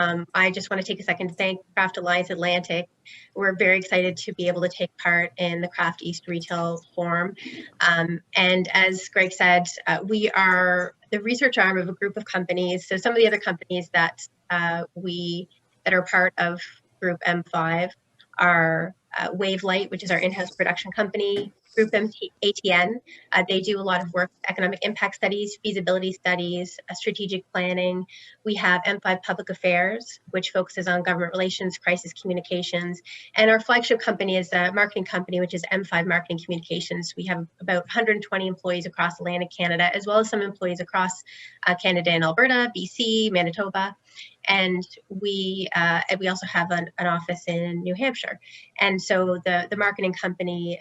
I just want to take a second to thank Craft Alliance Atlantic. We're very excited to be able to take part in the Craft East Retail Forum. And as Greg said, we are the research arm of a group of companies. So some of the other companies that are part of Group M5 are Wavelight, which is our in-house production company, Group ATN. They do a lot of work, economic impact studies, feasibility studies, strategic planning. We have M5 Public Affairs, which focuses on government relations, crisis communications. And our flagship company is a marketing company, which is M5 Marketing Communications. We have about 120 employees across Atlantic Canada, as well as some employees across Canada and Alberta, BC, Manitoba. And we also have an office in New Hampshire. And so the marketing company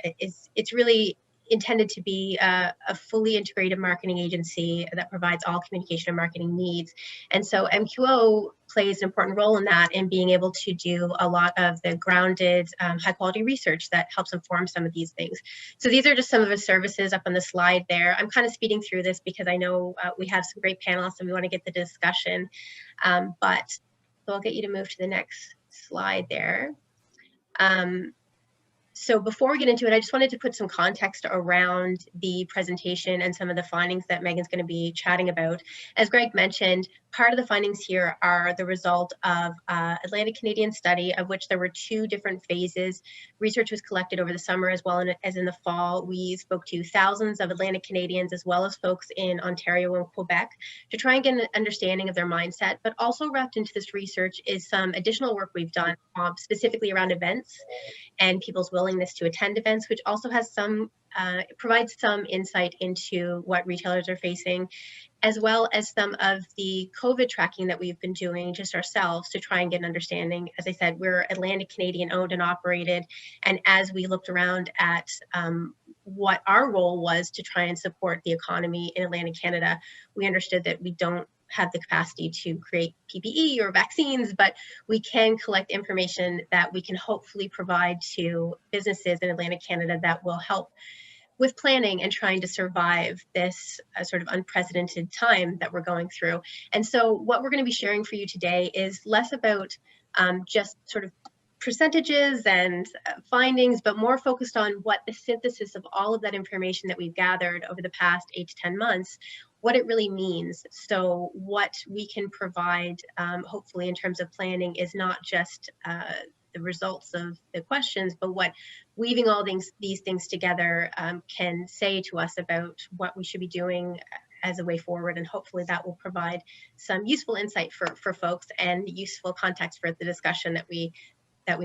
it's really intended to be a fully integrated marketing agency that provides all communication and marketing needs. And so MQO plays an important role in that, in being able to do a lot of the grounded, high quality research that helps inform some of these things. So these are just some of the services up on the slide there. I'm kind of speeding through this because I know we have some great panelists and we want to get the discussion. But so I'll get you to move to the next slide there. So before we get into it, I just wanted to put some context around the presentation and some of the findings that Megan's going to be chatting about. As Greg mentioned, part of the findings here are the result of Atlantic Canadian study, of which there were 2 different phases. Research was collected over the summer as well as in the fall. We spoke to thousands of Atlantic Canadians as well as folks in Ontario and Quebec to try and get an understanding of their mindset, but also wrapped into this research is some additional work we've done specifically around events and people's willingness to attend events, which also has some provides some insight into what retailers are facing, as well as some of the COVID tracking that we've been doing just ourselves to try and get an understanding. As I said, we're Atlantic Canadian owned and operated. And as we looked around at what our role was to try and support the economy in Atlantic Canada, we understood that we don't have the capacity to create PPE or vaccines, but we can collect information that we can hopefully provide to businesses in Atlantic Canada that will help with planning and trying to survive this sort of unprecedented time that we're going through. And so what we're going to be sharing for you today is less about just sort of percentages and findings, but more focused on what the synthesis of all of that information that we've gathered over the past 8 to 10 months, what it really means. So what we can provide, hopefully in terms of planning, is not just the results of the questions, but what weaving all these things together can say to us about what we should be doing as a way forward. And hopefully that will provide some useful insight for folks and useful context for the discussion that we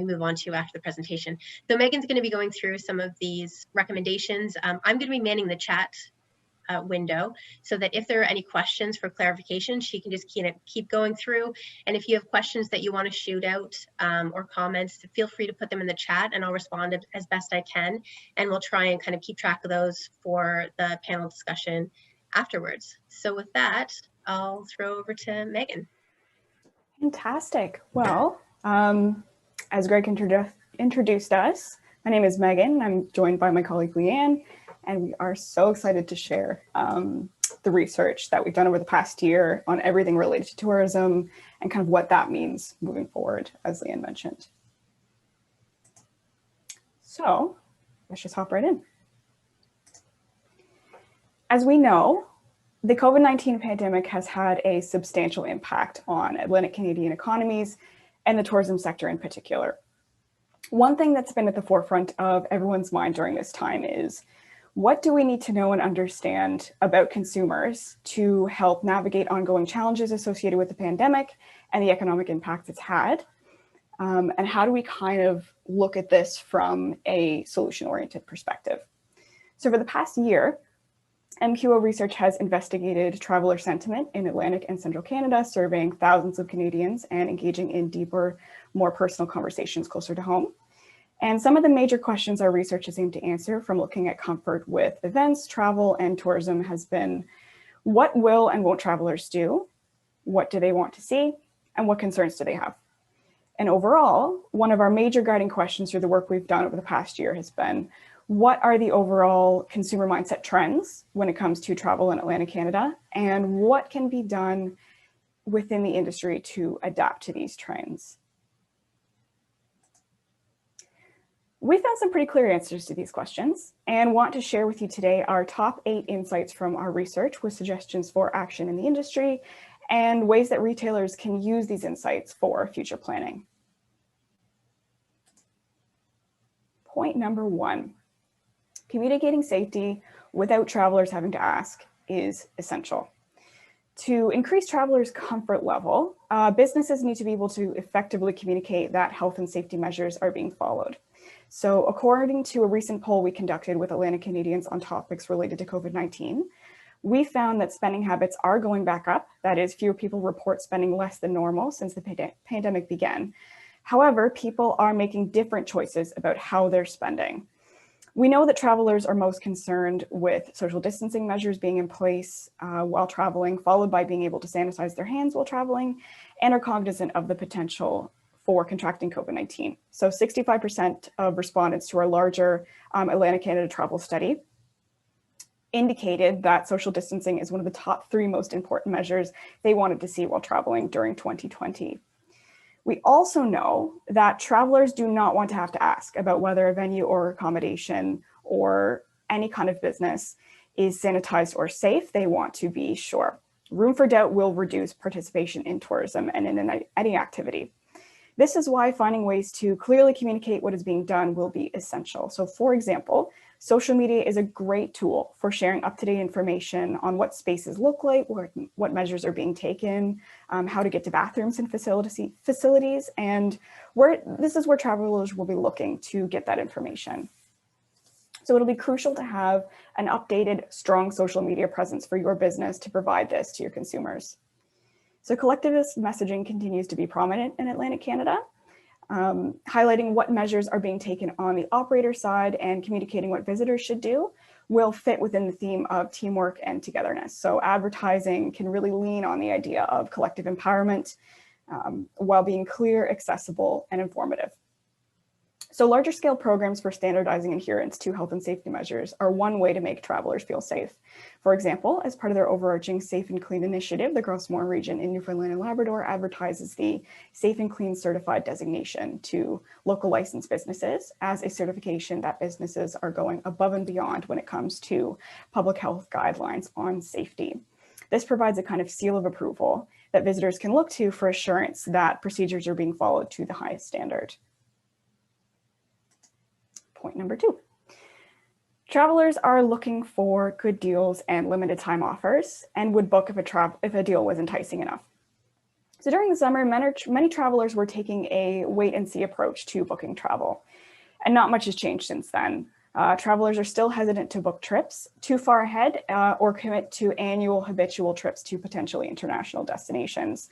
move on to after the presentation. So Megan's going to be going through some of these recommendations. I'm going to be manning the chat window so that if there are any questions for clarification, she can just keep going through. And if you have questions that you want to shoot out or comments, feel free to put them in the chat and I'll respond as best I can. And we'll try and kind of keep track of those for the panel discussion afterwards. So with that, I'll throw over to Megan. Fantastic. Well, as Greg introduced us, my name is Megan. I'm joined by my colleague Leanne, and we are so excited to share the research that we've done over the past year on everything related to tourism and kind of what that means moving forward, as Leanne mentioned. So let's just hop right in. As we know, the COVID-19 pandemic has had a substantial impact on Atlantic Canadian economies and the tourism sector in particular. One thing that's been at the forefront of everyone's mind during this time is, what do we need to know and understand about consumers to help navigate ongoing challenges associated with the pandemic and the economic impact it's had? And how do we kind of look at this from a solution-oriented perspective? So for the past year, MQO Research has investigated traveler sentiment in Atlantic and Central Canada, surveying thousands of Canadians and engaging in deeper, more personal conversations closer to home. And some of the major questions our research has aimed to answer, from looking at comfort with events, travel, and tourism, has been: what will and won't travelers do? What do they want to see? And what concerns do they have? And overall, one of our major guiding questions through the work we've done over the past year has been: what are the overall consumer mindset trends when it comes to travel in Atlantic Canada? And what can be done within the industry to adapt to these trends? We found some pretty clear answers to these questions and want to share with you today our top 8 insights from our research with suggestions for action in the industry and ways that retailers can use these insights for future planning. Point number 1, communicating safety without travelers having to ask is essential. To increase travelers' comfort level, businesses need to be able to effectively communicate that health and safety measures are being followed. So according to a recent poll we conducted with Atlantic Canadians on topics related to COVID-19, we found that spending habits are going back up. That is, fewer people report spending less than normal since the pandemic began. However, people are making different choices about how they're spending. We know that travelers are most concerned with social distancing measures being in place while traveling, followed by being able to sanitize their hands while traveling, and are cognizant of the potential for contracting COVID-19. So 65% of respondents to our larger Atlantic Canada travel study indicated that social distancing is one of the top 3 most important measures they wanted to see while traveling during 2020. We also know that travelers do not want to have to ask about whether a venue or accommodation or any kind of business is sanitized or safe. They want to be sure. Room for doubt will reduce participation in tourism and in any activity. This is why finding ways to clearly communicate what is being done will be essential. So for example, social media is a great tool for sharing up-to-date information on what spaces look like, what measures are being taken, how to get to bathrooms and facilities, and this is where travelers will be looking to get that information. So it'll be crucial to have an updated, strong social media presence for your business to provide this to your consumers. So collectivist messaging continues to be prominent in Atlantic Canada, highlighting what measures are being taken on the operator side and communicating what visitors should do will fit within the theme of teamwork and togetherness. So advertising can really lean on the idea of collective empowerment while being clear, accessible, and informative. So larger scale programs for standardizing adherence to health and safety measures are one way to make travelers feel safe. For example, as part of their overarching Safe and Clean initiative, the Gros Morne region in Newfoundland and Labrador advertises the Safe and Clean Certified designation to local licensed businesses as a certification that businesses are going above and beyond when it comes to public health guidelines on safety. This provides a kind of seal of approval that visitors can look to for assurance that procedures are being followed to the highest standard. Point number 2. Travelers are looking for good deals and limited time offers and would book if a deal was enticing enough. So during the summer, many travelers were taking a wait and see approach to booking travel, and not much has changed since then. Travelers are still hesitant to book trips too far ahead or commit to annual habitual trips to potentially international destinations.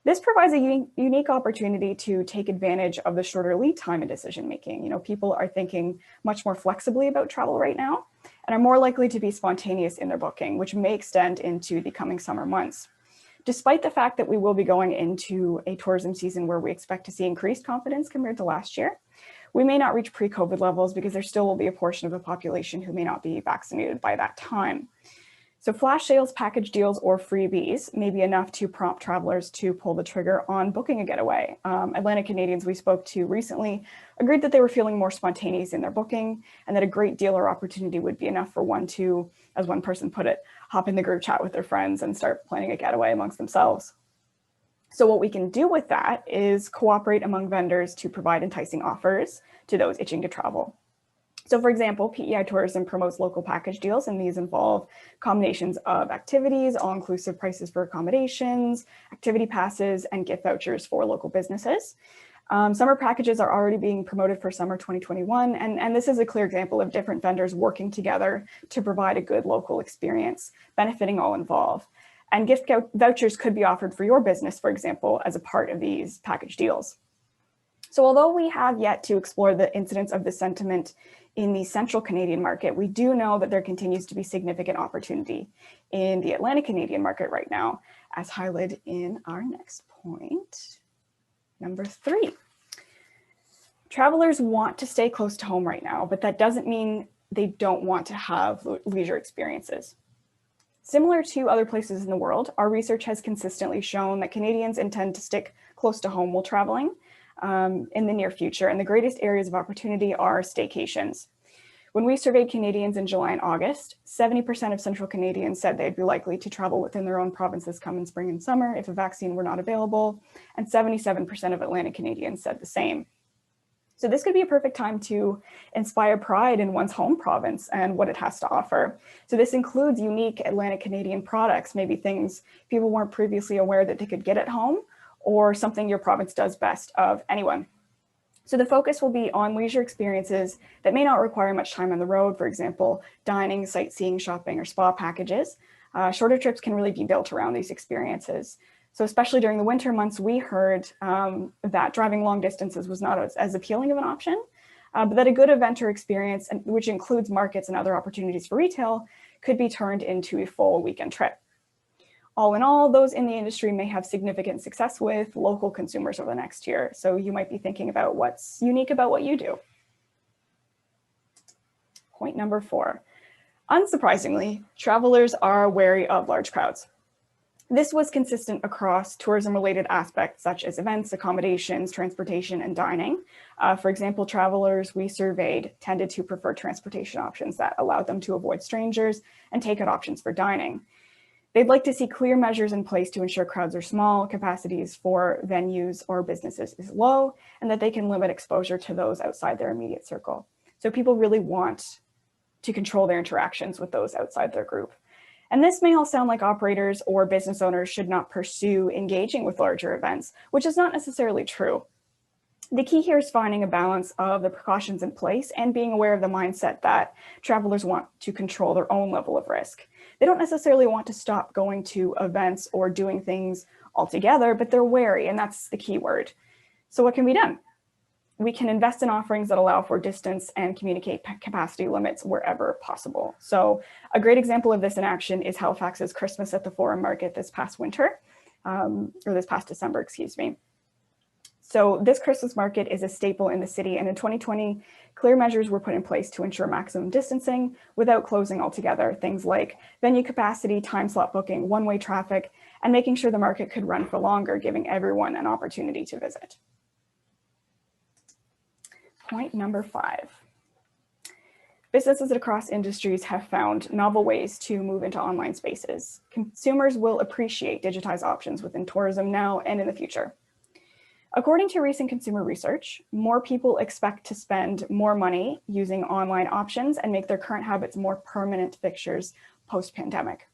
This provides a unique opportunity to take advantage of the shorter lead time in decision making. You know, people are thinking much more flexibly about travel right now and are more likely to be spontaneous in their booking, which may extend into the coming summer months. Despite the fact that we will be going into a tourism season where we expect to see increased confidence compared to last year, we may not reach pre-COVID levels because there still will be a portion of the population who may not be vaccinated by that time. So flash sales, package deals, or freebies may be enough to prompt travelers to pull the trigger on booking a getaway. Atlantic Canadians we spoke to recently agreed that they were feeling more spontaneous in their booking and that a great deal or opportunity would be enough for one to, as one person put it, hop in the group chat with their friends and start planning a getaway amongst themselves. So what we can do with that is cooperate among vendors to provide enticing offers to those itching to travel. So for example, PEI Tourism promotes local package deals, and these involve combinations of activities, all-inclusive prices for accommodations, activity passes, and gift vouchers for local businesses. Summer packages are already being promoted for summer 2021, and this is a clear example of different vendors working together to provide a good local experience, benefiting all involved. And gift vouchers could be offered for your business, for example, as a part of these package deals. So although we have yet to explore the incidence of this sentiment in the central Canadian market, we do know that there continues to be significant opportunity in the Atlantic Canadian market right now, as highlighted in our next point, number 3. Travelers want to stay close to home right now, but that doesn't mean they don't want to have leisure experiences. Similar to other places in the world, our research has consistently shown that Canadians intend to stick close to home while traveling in the near future, and the greatest areas of opportunity are staycations. When we surveyed Canadians in July and August, 70% of Central Canadians said they'd be likely to travel within their own provinces come in spring and summer if a vaccine were not available, and 77% of Atlantic Canadians said the same. So this could be a perfect time to inspire pride in one's home province and what it has to offer. So this includes unique Atlantic Canadian products, maybe things people weren't previously aware that they could get at home, or something your province does best of anyone. So the focus will be on leisure experiences that may not require much time on the road, for example, dining, sightseeing, shopping, or spa packages. Shorter trips can really be built around these experiences. So especially during the winter months, we heard that driving long distances was not as appealing of an option, but that a good event or experience, which includes markets and other opportunities for retail, could be turned into a full weekend trip. All in all, those in the industry may have significant success with local consumers over the next year. So you might be thinking about what's unique about what you do. Point number 4. Unsurprisingly, travelers are wary of large crowds. This was consistent across tourism-related aspects such as events, accommodations, transportation, and dining. For example, travelers we surveyed tended to prefer transportation options that allowed them to avoid strangers and takeout options for dining. They'd like to see clear measures in place to ensure crowds are small, capacities for venues or businesses is low, and that they can limit exposure to those outside their immediate circle. So people really want to control their interactions with those outside their group. And this may all sound like operators or business owners should not pursue engaging with larger events, which is not necessarily true. The key here is finding a balance of the precautions in place and being aware of the mindset that travelers want to control their own level of risk. They don't necessarily want to stop going to events or doing things altogether, but they're wary, and that's the key word. So what can be done? We can invest in offerings that allow for distance and communicate capacity limits wherever possible. So a great example of this in action is Halifax's Christmas at the Forum Market this past winter, or this past December, excuse me. So this Christmas market is a staple in the city, and in 2020, clear measures were put in place to ensure maximum distancing without closing altogether. Things like venue capacity, time slot booking, one-way traffic, and making sure the market could run for longer, giving everyone an opportunity to visit. Point number 5. Businesses across industries have found novel ways to move into online spaces. Consumers will appreciate digitized options within tourism now and in the future. According to recent consumer research, more people expect to spend more money using online options and make their current habits more permanent fixtures post-pandemic.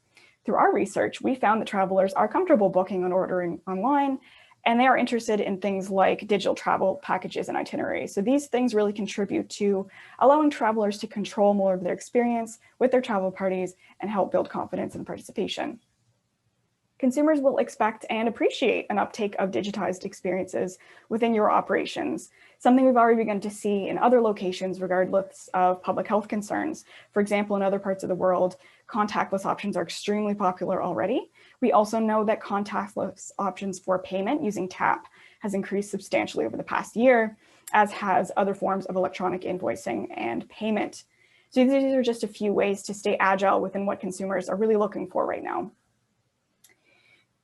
Through our research, we found that travelers are comfortable booking and ordering online, and they are interested in things like digital travel packages and itineraries. So these things really contribute to allowing travelers to control more of their experience with their travel parties and help build confidence and participation. Consumers will expect and appreciate an uptake of digitized experiences within your operations, something we've already begun to see in other locations regardless of public health concerns. For example, in other parts of the world, contactless options are extremely popular already. We also know that contactless options for payment using tap has increased substantially over the past year, as has other forms of electronic invoicing and payment. So these are just a few ways to stay agile within what consumers are really looking for right now.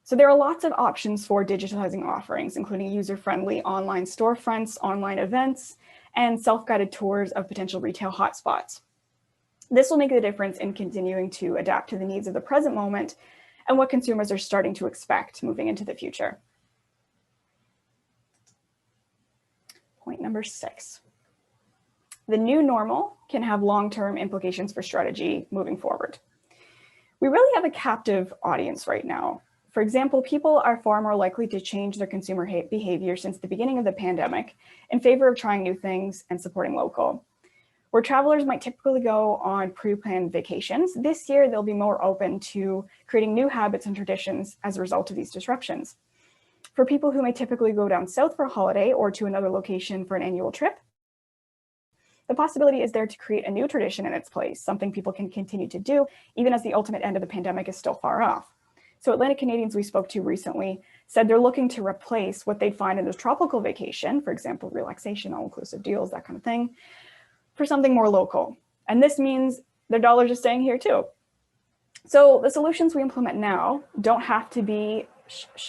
So there are lots of options for digitizing offerings, including user-friendly online storefronts, online events, and self-guided tours of potential retail hotspots. This will make the difference in continuing to adapt to the needs of the present moment and what consumers are starting to expect moving into the future. Point number 6. The new normal can have long-term implications for strategy moving forward. We really have a captive audience right now. For example, people are far more likely to change their consumer behavior since the beginning of the pandemic in favor of trying new things and supporting local. Where travelers might typically go on pre-planned vacations, this year they'll be more open to creating new habits and traditions as a result of these disruptions. For people who may typically go down south for a holiday or to another location for an annual trip, the possibility is there to create a new tradition in its place, something people can continue to do even as the ultimate end of the pandemic is still far off. So Atlantic Canadians we spoke to recently said they're looking to replace what they'd find in a tropical vacation, for example, relaxation, all-inclusive deals, that kind of thing, for something more local. And this means their dollars are staying here too. So the solutions we implement now don't have to be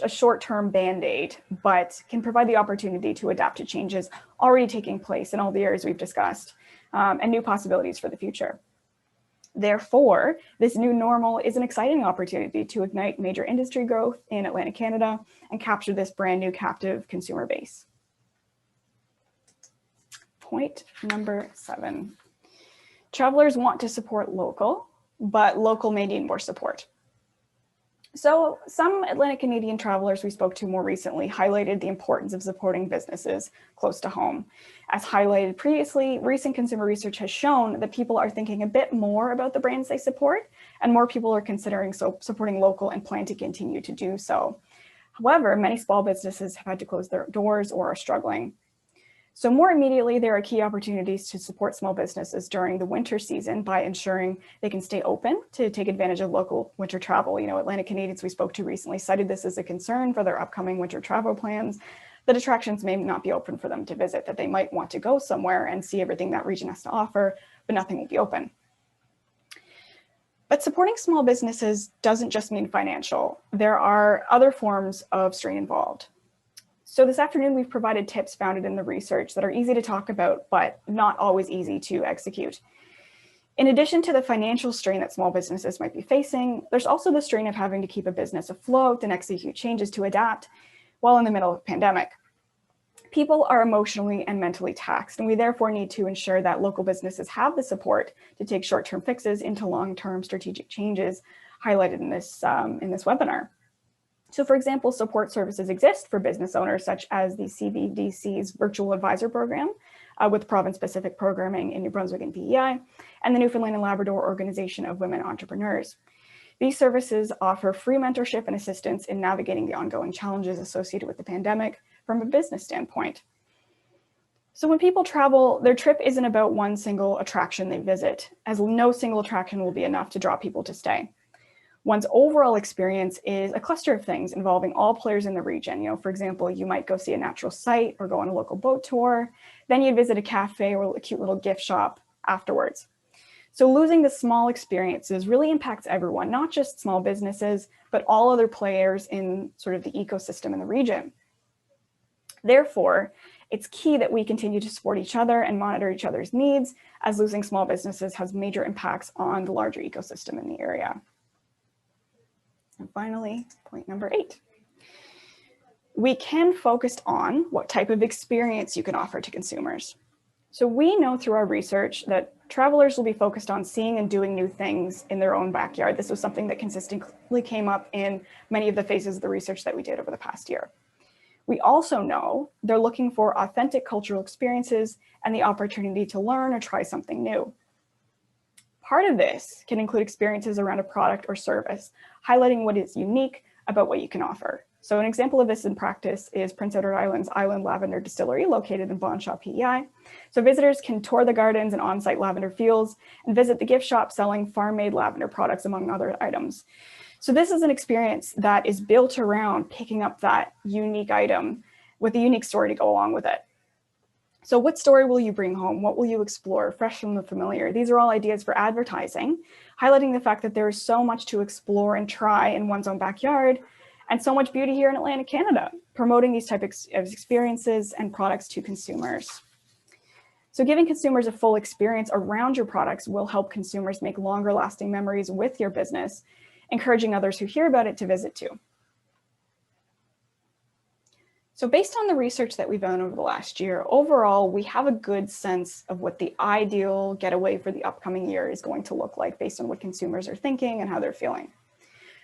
a short-term band-aid, but can provide the opportunity to adapt to changes already taking place in all the areas we've discussed, and new possibilities for the future. Therefore, this new normal is an exciting opportunity to ignite major industry growth in Atlantic Canada and capture this brand new captive consumer base. Point number 7. Travelers want to support local, but local may need more support. So some Atlantic Canadian travelers we spoke to more recently highlighted the importance of supporting businesses close to home. As highlighted previously, recent consumer research has shown that people are thinking a bit more about the brands they support, and more people are considering supporting local and plan to continue to do so. However, many small businesses have had to close their doors or are struggling. So more immediately, there are key opportunities to support small businesses during the winter season by ensuring they can stay open to take advantage of local winter travel. You know, Atlantic Canadians we spoke to recently cited this as a concern for their upcoming winter travel plans, that attractions may not be open for them to visit, that they might want to go somewhere and see everything that region has to offer, but nothing will be open. But supporting small businesses doesn't just mean financial. There are other forms of strain involved. So this afternoon, we've provided tips founded in the research that are easy to talk about, but not always easy to execute. In addition to the financial strain that small businesses might be facing, there's also the strain of having to keep a business afloat and execute changes to adapt while in the middle of a pandemic. People are emotionally and mentally taxed, and we therefore need to ensure that local businesses have the support to take short-term fixes into long-term strategic changes highlighted in this webinar. So for example, support services exist for business owners, such as the CBDC's Virtual Advisor Program with province-specific programming in New Brunswick and PEI, and the Newfoundland and Labrador Organization of Women Entrepreneurs. These services offer free mentorship and assistance in navigating the ongoing challenges associated with the pandemic from a business standpoint. So when people travel, their trip isn't about one single attraction they visit, as no single attraction will be enough to draw people to stay. One's overall experience is a cluster of things involving all players in the region. You know, for example, you might go see a natural site or go on a local boat tour. Then you'd visit a cafe or a cute little gift shop afterwards. So losing the small experiences really impacts everyone, not just small businesses, but all other players in sort of the ecosystem in the region. Therefore, it's key that we continue to support each other and monitor each other's needs, as losing small businesses has major impacts on the larger ecosystem in the area. And finally, point number 8. We can focus on what type of experience you can offer to consumers. So we know through our research that travelers will be focused on seeing and doing new things in their own backyard. This was something that consistently came up in many of the phases of the research that we did over the past year. We also know they're looking for authentic cultural experiences and the opportunity to learn or try something new. Part of this can include experiences around a product or service, highlighting what is unique about what you can offer. So an example of this in practice is Prince Edward Island's Island Lavender Distillery, located in Bonshaw, PEI. So visitors can tour the gardens and on-site lavender fields and visit the gift shop selling farm-made lavender products, among other items. So this is an experience that is built around picking up that unique item with a unique story to go along with it. So what story will you bring home? What will you explore fresh from the familiar? These are all ideas for advertising, highlighting the fact that there is so much to explore and try in one's own backyard, and so much beauty here in Atlantic Canada, promoting these types of experiences and products to consumers. So giving consumers a full experience around your products will help consumers make longer lasting memories with your business, encouraging others who hear about it to visit too. So based on the research that we've done over the last year, overall, we have a good sense of what the ideal getaway for the upcoming year is going to look like based on what consumers are thinking and how they're feeling.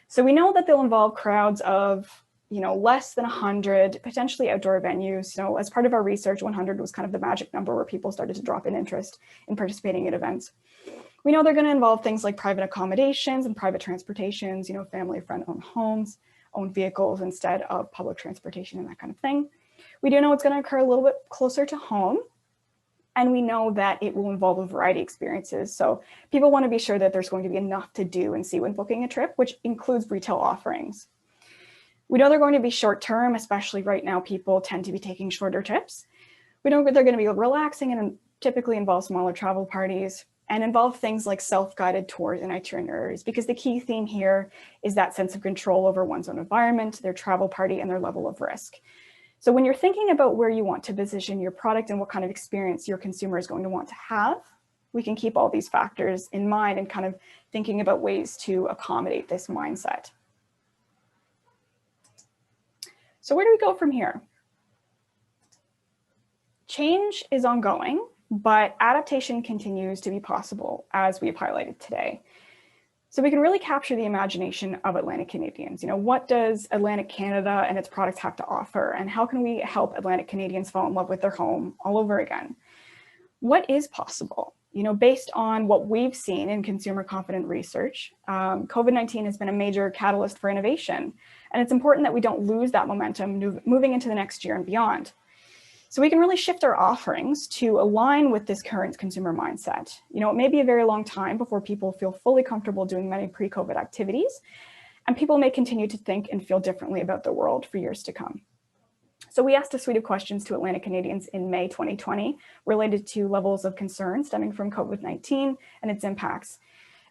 So we know that they'll involve crowds of, less than 100, potentially outdoor venues. So as part of our research, 100 was kind of the magic number where people started to drop in interest in participating in events. We know they're going to involve things like private accommodations and private transportations, family friend-owned homes, own vehicles instead of public transportation and that kind of thing. We do know it's going to occur a little bit closer to home, and we know that it will involve a variety of experiences. So people want to be sure that there's going to be enough to do and see when booking a trip, which includes retail offerings. We know they're going to be short term, especially right now, people tend to be taking shorter trips. We know that they're going to be relaxing and typically involve smaller travel parties. and involve things like self-guided tours and itineraries, because the key theme here is that sense of control over one's own environment, their travel party, and their level of risk. So when you're thinking about where you want to position your product and what kind of experience your consumer is going to want to have, we can keep all these factors in mind and kind of thinking about ways to accommodate this mindset. So where do we go from here? Change is ongoing, but adaptation continues to be possible, as we've highlighted today. So we can really capture the imagination of Atlantic Canadians. You know, what does Atlantic Canada and its products have to offer? And how can we help Atlantic Canadians fall in love with their home all over again? What is possible? You know, based on what we've seen in consumer confident research, COVID-19 has been a major catalyst for innovation. And it's important that we don't lose that momentum moving into the next year and beyond. So we can really shift our offerings to align with this current consumer mindset. You know, it may be a very long time before people feel fully comfortable doing many pre-COVID activities, and people may continue to think and feel differently about the world for years to come. So we asked a suite of questions to Atlantic Canadians in May 2020 related to levels of concern stemming from COVID-19 and its impacts.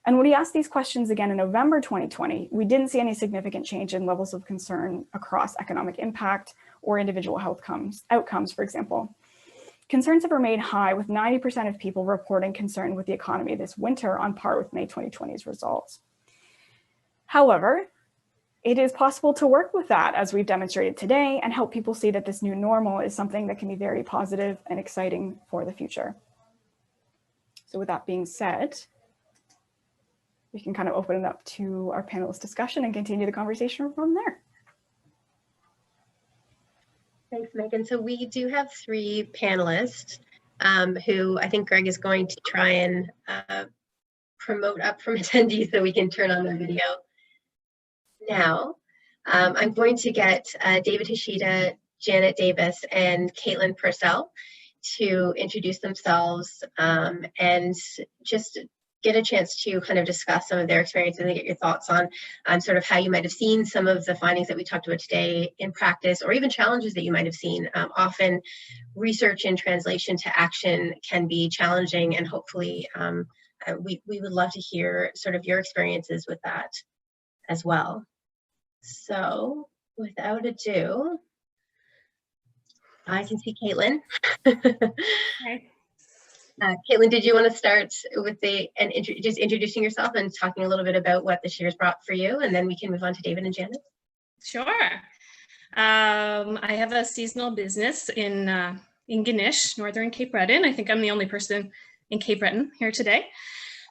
And when we asked these questions again in November 2020, we didn't see any significant change in levels of concern across economic impact or individual health outcomes, for example. Concerns have remained high, with 90% of people reporting concern with the economy this winter, on par with May 2020's results. However, it is possible to work with that, as we've demonstrated today, and help people see that this new normal is something that can be very positive and exciting for the future. So with that being said, we can kind of open it up to our panelist discussion and continue the conversation from there. Thanks, Megan. So we do have three panelists who I think Greg is going to try and promote up from attendees so we can turn on the video now. I'm going to get David Hayashida, Janet Davis, and Caitlin Purcell to introduce themselves and just get a chance to kind of discuss some of their experiences and get your thoughts on sort of how you might have seen some of the findings that we talked about today in practice, or even challenges that you might have seen. Often research and translation to action can be challenging, and hopefully we would love to hear sort of your experiences with that as well. So without ado, I can see Caitlin. Okay. Caitlin, did you want to start with just introducing yourself and talking a little bit about what this year's brought for you, and then we can move on to David and Janet? Sure. I have a seasonal business in Ganesh, Northern Cape Breton. I think I'm the only person in Cape Breton here today.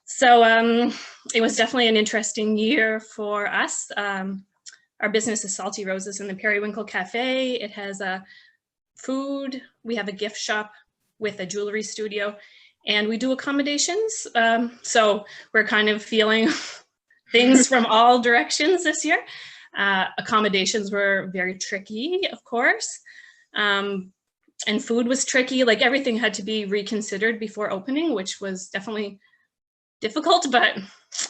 So it was definitely an interesting year for us. Our business is Salty Roses in the Periwinkle Café. It has food. We have a gift shop with a jewelry studio, and we do accommodations. So we're kind of feeling things from all directions this year. Accommodations were very tricky, of course. And food was tricky. Like, everything had to be reconsidered before opening, which was definitely difficult. But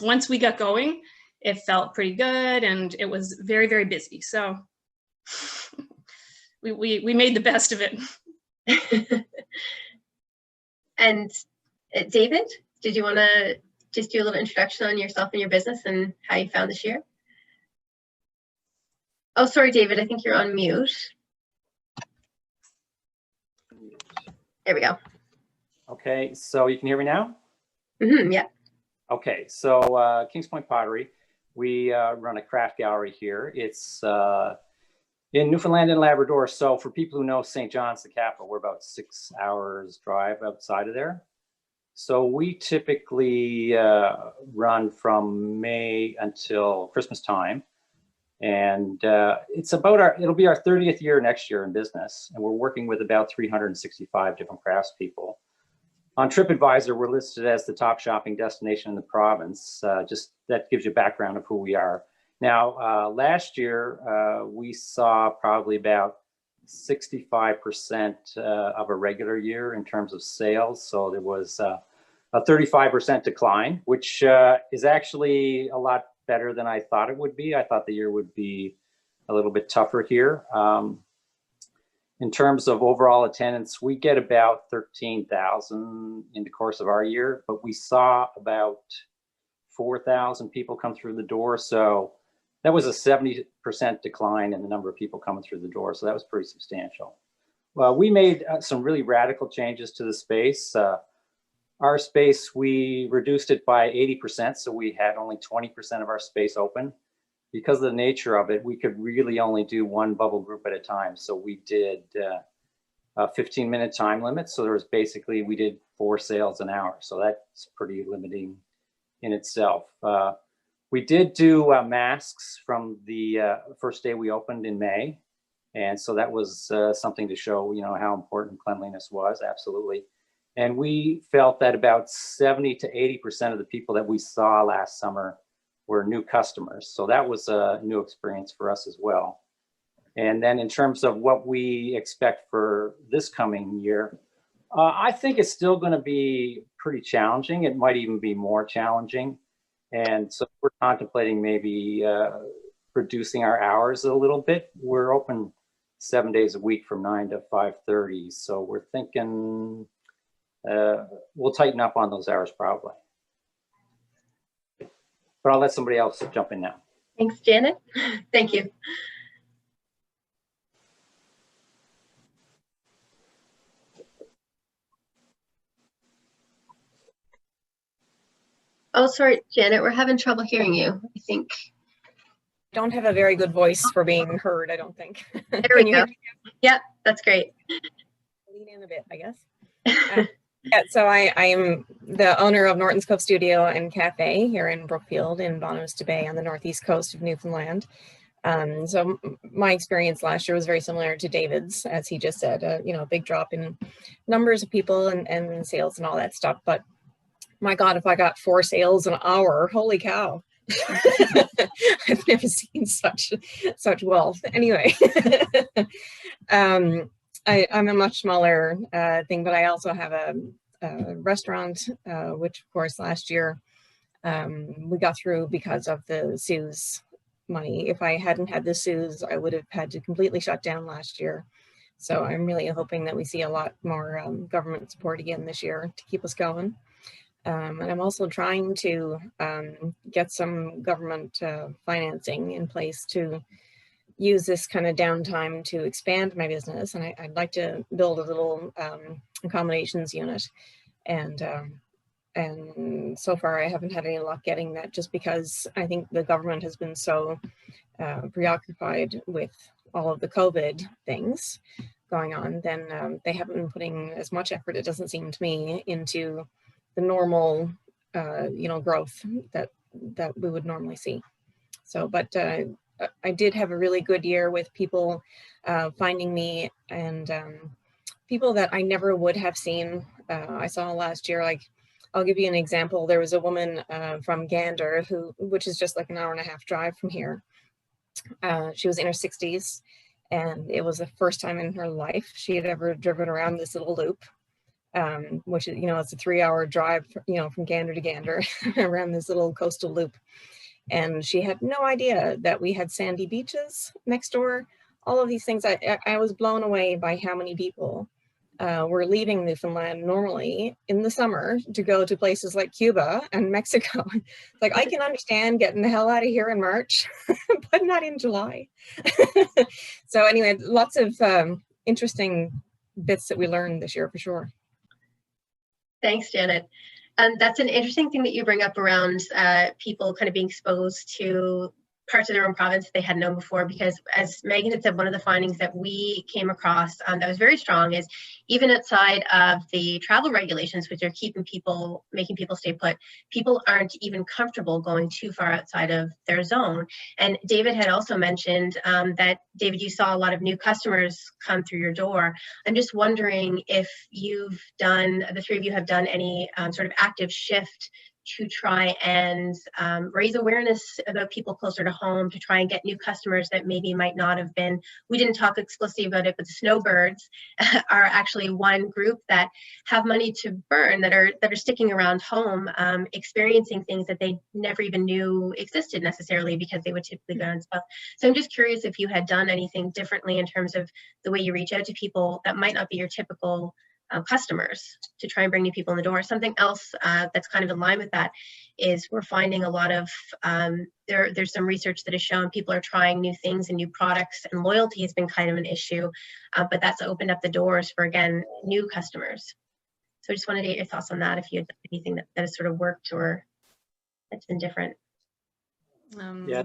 once we got going, it felt pretty good, and it was very, very busy. So we made the best of it. And David, did you want to just do a little introduction on yourself and your business and how you found this year? Oh, sorry, David, I think you're on mute. There we go. Okay, so you can hear me now? Mm-hmm, yeah. Okay, so Point Pottery, we run a craft gallery here. It's in Newfoundland and Labrador. So for people who know St. John's, the capital, we're about 6 hours drive outside of there. So we typically run from May until Christmas time. And it'll be our 30th year next year in business. And we're working with about 365 different craftspeople. On TripAdvisor, we're listed as the top shopping destination in the province. Just that gives you a background of who we are. Now, last year, we saw probably about 65% of a regular year in terms of sales. So there was a 35% decline, which is actually a lot better than I thought it would be. I thought the year would be a little bit tougher here. in terms of overall attendance, we get about 13,000 in the course of our year, but we saw about 4,000 people come through the door. So that was a 70% decline in the number of people coming through the door. So that was pretty substantial. Well, we made some really radical changes to the space. Our space, we reduced it by 80%. So we had only 20% of our space open. Because of the nature of it, we could really only do one bubble group at a time. So we did a 15-minute time limit. So there was basically, we did 4 sales an hour. So that's pretty limiting in itself. We did do masks from the first day we opened in May. And so that was something to show, how important cleanliness was, absolutely. And we felt that about 70 to 80% of the people that we saw last summer were new customers. So that was a new experience for us as well. And then in terms of what we expect for this coming year, I think it's still going to be pretty challenging. It might even be more challenging. And so we're contemplating maybe reducing our hours a little bit. We're open 7 days a week from 9 to 5:30. So we're thinking we'll tighten up on those hours probably. But I'll let somebody else jump in now. Thanks, Janet. Thank you. Oh, sorry, Janet, we're having trouble hearing you, I think. Don't have a very good voice for being heard, I don't think. There we go. Yep, that's great. Lean in a bit, I guess. Yeah, so I am the owner of Norton's Cove Studio and Café here in Brookfield in Bonavista Bay on the northeast coast of Newfoundland. So my experience last year was very similar to David's, as he just said, a big drop in numbers of people and sales and all that stuff. But my God, if I got 4 sales an hour, holy cow. I've never seen such wealth. Anyway, I'm a much smaller thing, but I also have a restaurant, which of course last year we got through because of the CEWS money. If I hadn't had the CEWS, I would have had to completely shut down last year. So I'm really hoping that we see a lot more government support again this year to keep us going. And I'm also trying to get some government financing in place to use this kind of downtime to expand my business. And I'd like to build a little accommodations unit. And so far I haven't had any luck getting that, just because I think the government has been so preoccupied with all of the COVID things going on, then they haven't been putting as much effort, it doesn't seem to me, into the normal, growth that we would normally see. So, but I did have a really good year with people finding me, and people that I never would have seen. I saw last year, like, I'll give you an example. There was a woman from Gander, which is just like an 1.5-hour drive from here. She was in her 60s, and it was the first time in her life she had ever driven around this little loop. Which is, it's a 3-hour drive, from Gander to Gander around this little coastal loop. And she had no idea that we had sandy beaches next door. All of these things, I was blown away by how many people were leaving Newfoundland normally in the summer to go to places like Cuba and Mexico. Like, I can understand getting the hell out of here in March, but not in July. So anyway, lots of interesting bits that we learned this year for sure. Thanks, Janet. That's an interesting thing that you bring up around people kind of being exposed to parts of their own province they hadn't known before, because as Megan had said, one of the findings that we came across that was very strong is even outside of the travel regulations, which are making people stay put, people aren't even comfortable going too far outside of their zone. And David had also mentioned that, David, you saw a lot of new customers come through your door. I'm just wondering if the 3 of you have done any sort of active shift to try and raise awareness about people closer to home, to try and get new customers that maybe might not have been. We didn't talk explicitly about it, but the snowbirds are actually one group that have money to burn, that are sticking around home, experiencing things that they never even knew existed necessarily, because they would typically go and stuff. So I'm just curious if you had done anything differently in terms of the way you reach out to people that might not be your typical customers, to try and bring new people in the door. Something else that's kind of in line with that is we're finding a lot of, there's some research that has shown people are trying new things and new products, and loyalty has been kind of an issue, but that's opened up the doors for, again, new customers. So I just wanted to get your thoughts on that, if you had done anything that has sort of worked or that's been different. Yeah.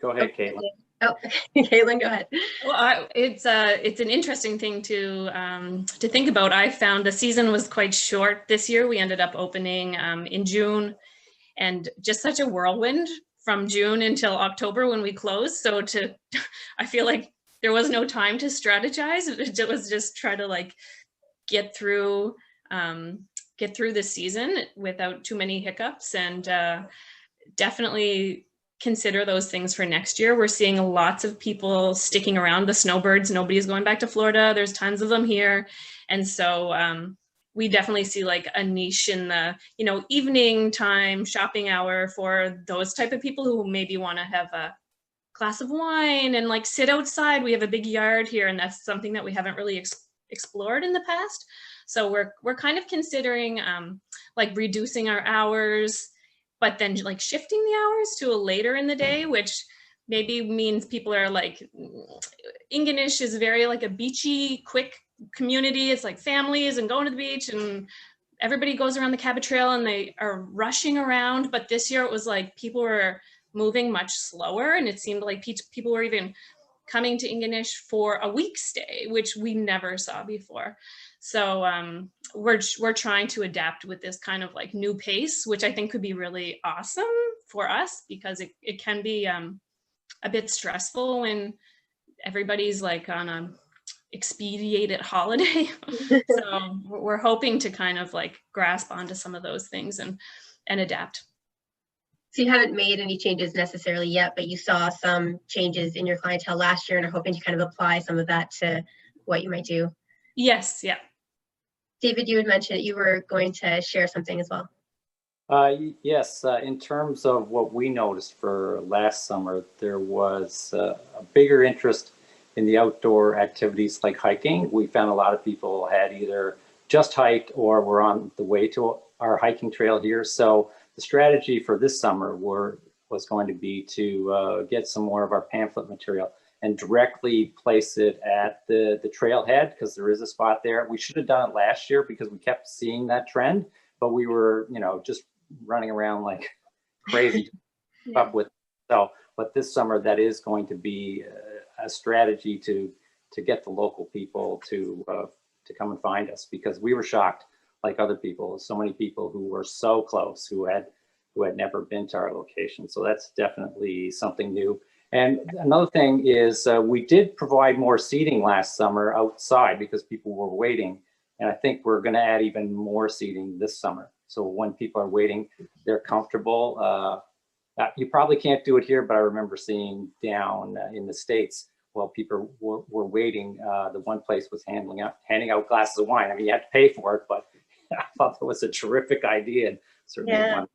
Go ahead, Caitlin. Oh, Caitlin, go ahead. Well, it's an interesting thing to think about. I found the season was quite short this year. We ended up opening in June, and just such a whirlwind from June until October when we closed. So I feel like there was no time to strategize. It was just try to like get through the season without too many hiccups, and definitely consider those things for next year. We're seeing lots of people sticking around. The snowbirds, nobody's going back to Florida. There's tons of them here. And so we definitely see like a niche in the, evening time shopping hour for those type of people who maybe want to have a glass of wine and like sit outside. We have a big yard here, and that's something that we haven't really explored in the past. So we're kind of considering like reducing our hours, but then like shifting the hours to a later in the day, which maybe means people are like, Ingonish is very like a beachy, quick community. It's like families and going to the beach, and everybody goes around the Cabot Trail and they are rushing around. But this year it was like people were moving much slower, and it seemed like people were even coming to Ingonish for a week stay, which we never saw before. So we're trying to adapt with this kind of like new pace, which I think could be really awesome for us, because it can be a bit stressful when everybody's like on a expedited holiday. So we're hoping to kind of like grasp onto some of those things and adapt. So you haven't made any changes necessarily yet, but you saw some changes in your clientele last year and are hoping to kind of apply some of that to what you might do. Yes, yeah. David, you had mentioned you were going to share something as well. Yes, in terms of what we noticed for last summer, there was a bigger interest in the outdoor activities like hiking. We found a lot of people had either just hiked or were on the way to our hiking trail here. So the strategy for this summer was going to be to get some more of our pamphlet material and directly place it at the trailhead, because there is a spot there. We should have done it last year because we kept seeing that trend, but we were, just running around like crazy up with. So, but this summer that is going to be a strategy to get the local people to come and find us, because we were shocked, like other people, so many people who were so close who had never been to our location. So that's definitely something new. And another thing is we did provide more seating last summer outside because people were waiting. And I think we're going to add even more seating this summer. So when people are waiting, they're comfortable. You probably can't do it here, but I remember seeing down in the States, while people were waiting, the one place was handing out glasses of wine. I mean, you had to pay for it, but I thought that was a terrific idea. And certainly one.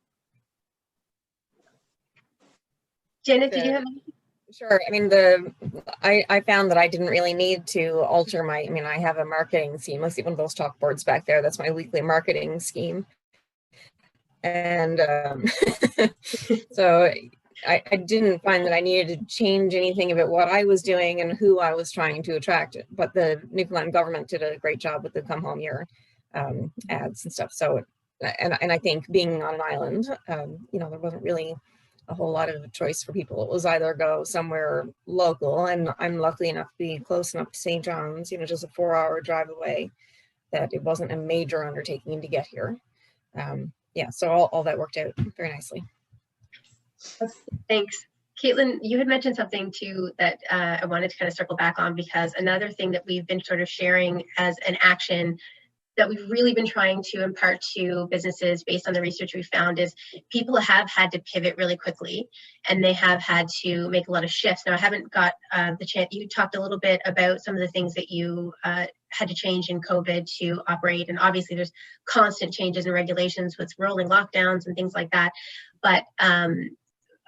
Janet, did you have anything? Sure. I mean, I found that I didn't really need to alter I have a marketing scheme. Let's see one of those chalkboards back there. That's my weekly marketing scheme. And so I didn't find that I needed to change anything about what I was doing and who I was trying to attract. But the Newfoundland government did a great job with the Come Home Year ads and stuff. So, and I think being on an island, there wasn't really a whole lot of choice for people. It was either go somewhere local, and I'm lucky enough to be close enough to St. John's, just a 4-hour drive away, that it wasn't a major undertaking to get here. So all that worked out very nicely. Thanks. Caitlin, you had mentioned something too that I wanted to kind of circle back on, because another thing that we've been sort of sharing as an action that we've really been trying to impart to businesses based on the research we found is people have had to pivot really quickly, and they have had to make a lot of shifts. Now, I haven't got the chance, you talked a little bit about some of the things that you had to change in COVID to operate, and obviously there's constant changes in regulations with rolling lockdowns and things like that. But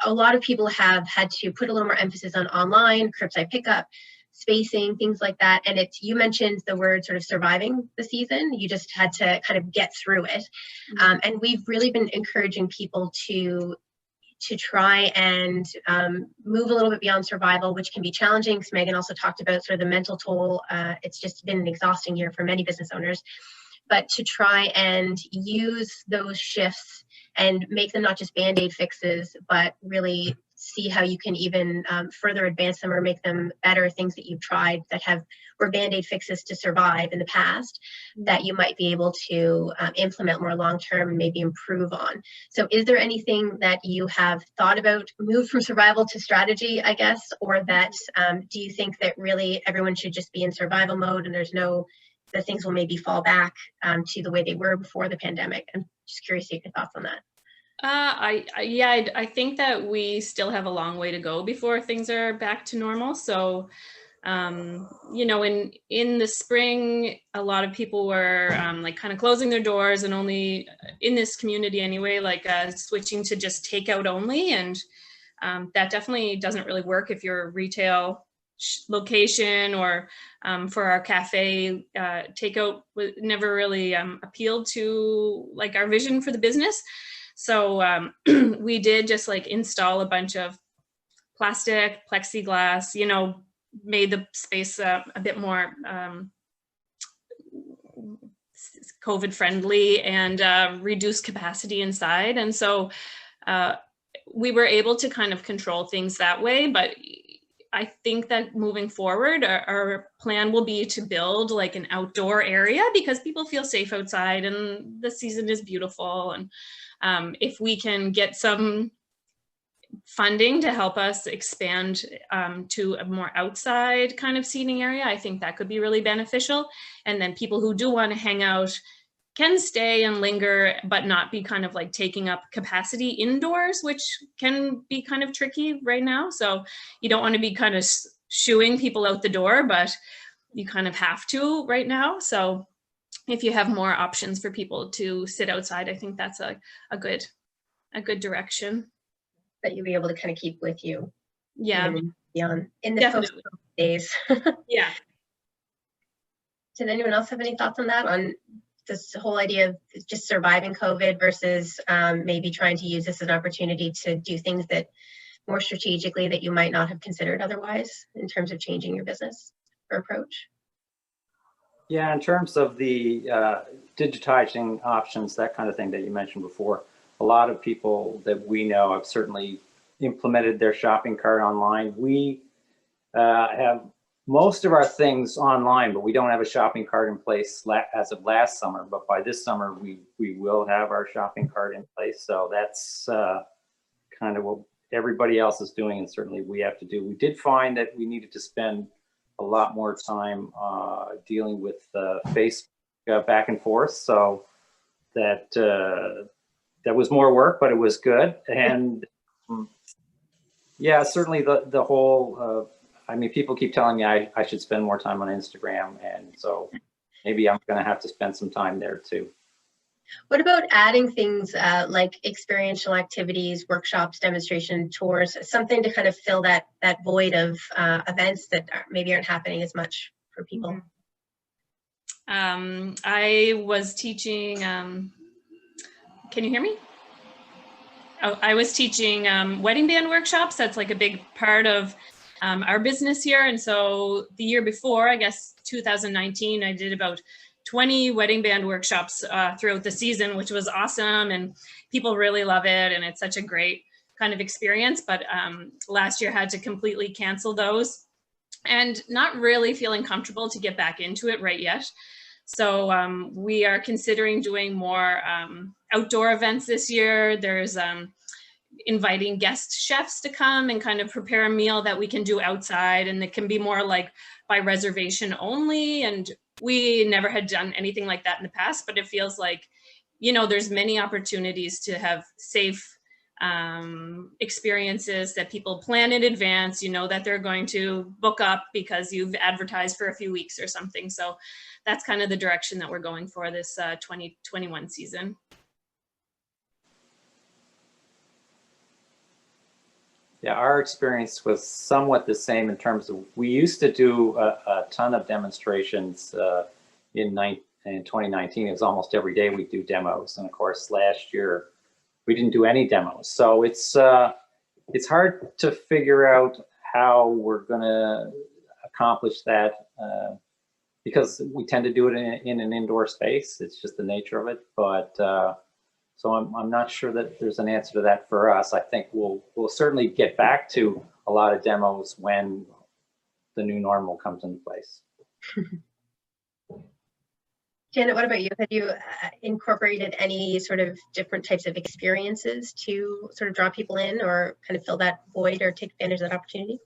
a lot of people have had to put a little more emphasis on online, curbside pickup, spacing, things like that. And you mentioned the word sort of surviving the season. You just had to kind of get through it. And we've really been encouraging people to try and move a little bit beyond survival, which can be challenging, because Megan also talked about sort of the mental toll. It's just been an exhausting year for many business owners. But to try and use those shifts and make them not just Band-Aid fixes, but really see how you can even further advance them or make them better, things that you've tried that were Band-Aid fixes to survive in the past, that you might be able to implement more long-term and maybe improve on. So is there anything that you have thought about, moved from survival to strategy, I guess, or that do you think that really everyone should just be in survival mode and that things will maybe fall back to the way they were before the pandemic? I'm just curious to get your thoughts on that. I think that we still have a long way to go before things are back to normal. So, you know, in the spring, a lot of people were like kind of closing their doors, and only in this community anyway, like switching to just takeout only. And that definitely doesn't really work if you're a retail location, or for our cafe, takeout never really appealed to like our vision for the business. So we did just like install a bunch of plastic, plexiglass, you know, made the space a bit more COVID friendly, and reduced capacity inside. And so we were able to kind of control things that way. But I think that moving forward, our plan will be to build like an outdoor area, because people feel safe outside and the season is beautiful. And if we can get some funding to help us expand to a more outside kind of seating area, I think that could be really beneficial. And then people who do want to hang out can stay and linger, but not be kind of like taking up capacity indoors, which can be kind of tricky right now. So you don't want to be kind of shooing people out the door, but you kind of have to right now. So if you have more options for people to sit outside, I think that's a good direction that you'll be able to kind of keep with you. Yeah. Beyond in the post days. Yeah. Did anyone else have any thoughts on that, on this whole idea of just surviving COVID versus maybe trying to use this as an opportunity to do things that more strategically that you might not have considered otherwise in terms of changing your business or approach? Yeah, in terms of the digitizing options, that kind of thing that you mentioned before, a lot of people that we know have certainly implemented their shopping cart online. We have most of our things online, but we don't have a shopping cart in place as of last summer. But by this summer, we will have our shopping cart in place. So that's kind of what everybody else is doing, and certainly we have to do. We did find that we needed to spend a lot more time dealing with Facebook back and forth. So that was more work, but it was good. And yeah, certainly the whole, I mean, people keep telling me I should spend more time on Instagram. And so maybe I'm going to have to spend some time there too. What about adding things like experiential activities, workshops, demonstration tours, something to kind of fill that void of events that maybe aren't happening as much for people? I was teaching, can you hear me? Oh, I was teaching wedding band workshops. That's like a big part of our business here. And so the year before, I guess 2019, I did about 20 wedding band workshops throughout the season, which was awesome. And people really love it. And it's such a great kind of experience. But last year had to completely cancel those, and not really feeling comfortable to get back into it right yet. So we are considering doing more outdoor events this year. There's inviting guest chefs to come and kind of prepare a meal that we can do outside, and it can be more like by reservation only. And we never had done anything like that in the past, but it feels like, you know, there's many opportunities to have safe experiences that people plan in advance, you know, that they're going to book up because you've advertised for a few weeks or something. So that's kind of the direction that we're going for this 2021 season. Yeah, our experience was somewhat the same in terms of, we used to do a ton of demonstrations in 2019. It was almost every day we do demos. And of course, last year, we didn't do any demos. So it's hard to figure out how we're gonna accomplish that because we tend to do it in an indoor space. It's just the nature of it. But so I'm not sure that there's an answer to that for us. I think we'll certainly get back to a lot of demos when the new normal comes into place. Janet, what about you? Have you incorporated any sort of different types of experiences to sort of draw people in or kind of fill that void or take advantage of that opportunity?